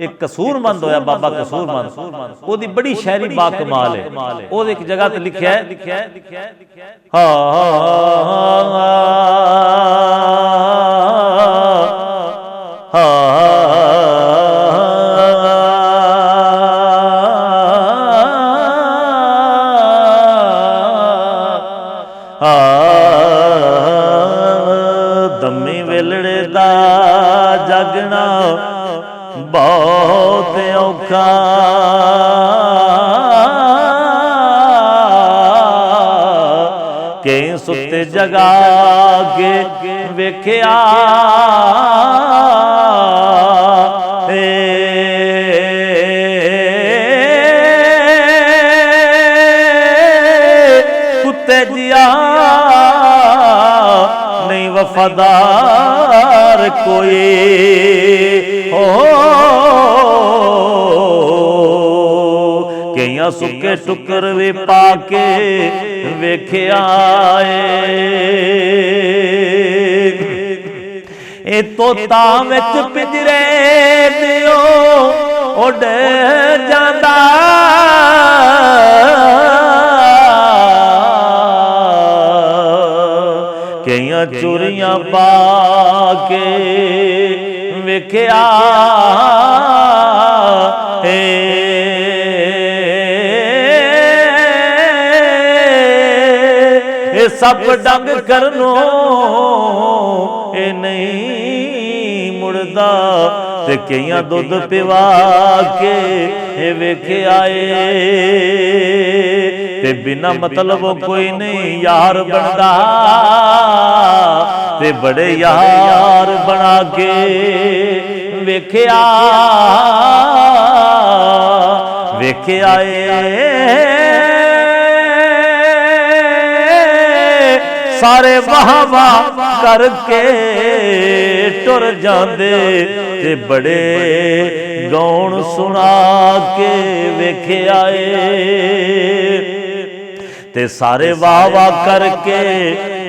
एक कसूरमंद होया बाबा कसूरमंद, ओदी बड़ी शायरी बा कमाल है। ओद एक जगह ते लिखिया है दम्मी वेलड़े दा जागना बहुत औखा, कई सुते जगा के वेख्या कुत्ते जिया नहीं वफादार कोई हो, कईयां सुके टुकर भी पाके वेख्या ए तोता विच पिंजरे दिओ उड़ जांदा, कईयां चोरियां पाके वेख्या सब डंग करनो ए नहीं मुड़दा, ते कईयां दुध पिवा के वेख्या ते बिना मतलब कोई नहीं यार बनदा, ते बड़े यार बना के वेख्या वेख्या सारे वाह वाह करके टुर जांदे, ते बड़े गौण सुना के वेख्या ते सारे वाह वाह करके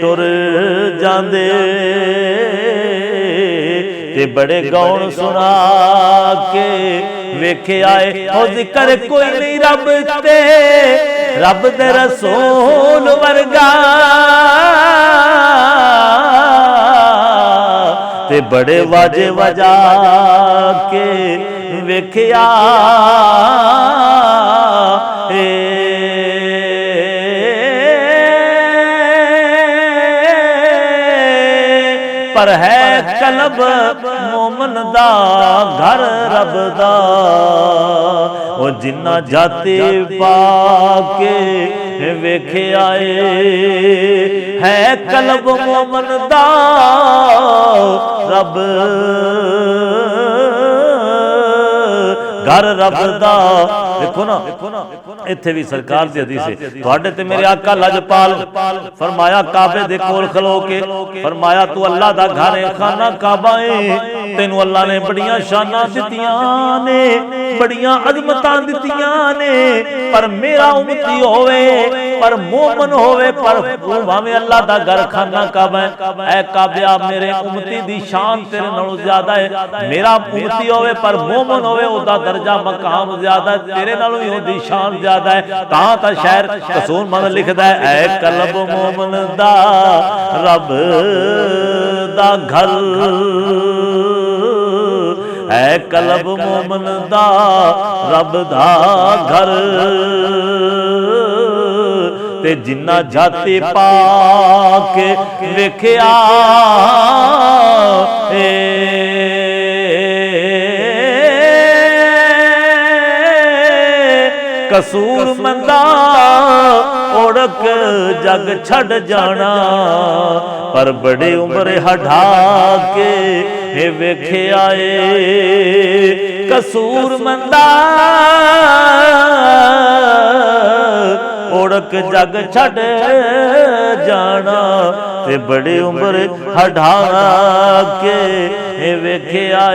टुर जांदे, ते बड़े गौण सुना के वेख्या ओ जिक्र कोई नहीं रब ते रब दे रसूल वर्गा, ते बड़े वाजे वजा के वेख्या पर है कलब मोमन दा घर रब दा, ओ जिन्ना जाते पाके वेख्या है कलब मोमन दा रब घर रब दा। देखो ना इत्थे भी सरकार दी हदीस है, तुहाडे ते मेरे आका लजपाल फरमाया काबे दे कोल खलो के फरमाया तू अल्लाह दा घर है, खाना काबा है, तेनू अल्लाह ने बड़ियां शानां दित्तियां ने, बड़ियां अजमतां दित्तियां ने, पर मेरा उम्मती होवे पर मोमन होवे, पर तू भावें अल्लाह दा घर खाना काबा है, ऐ काबिया मेरे उम्मती दी शान तेरे नालों ज्यादा है, मेरा उम्मती होवे पर मोमन होवे ओदा दर्जा मकाम ज्यादा है, तेरे नालों ही ओदी शान ज्यादा है। तां शायर कसूरमंद लिखदा है ऐ कलब मोमन दा रब दा घर, ऐ कलब मोमन दा रब दा घर, ते जिन्ना जाते पाके वेख्या कसूरमंदा ओढ़क जग छड़ जाना, पर बड़े उम्र हटा के वेख्या कसूरमंदा ओढ़क जग छड़ जाना, ते बड़ी उम्र हटा के वेख्या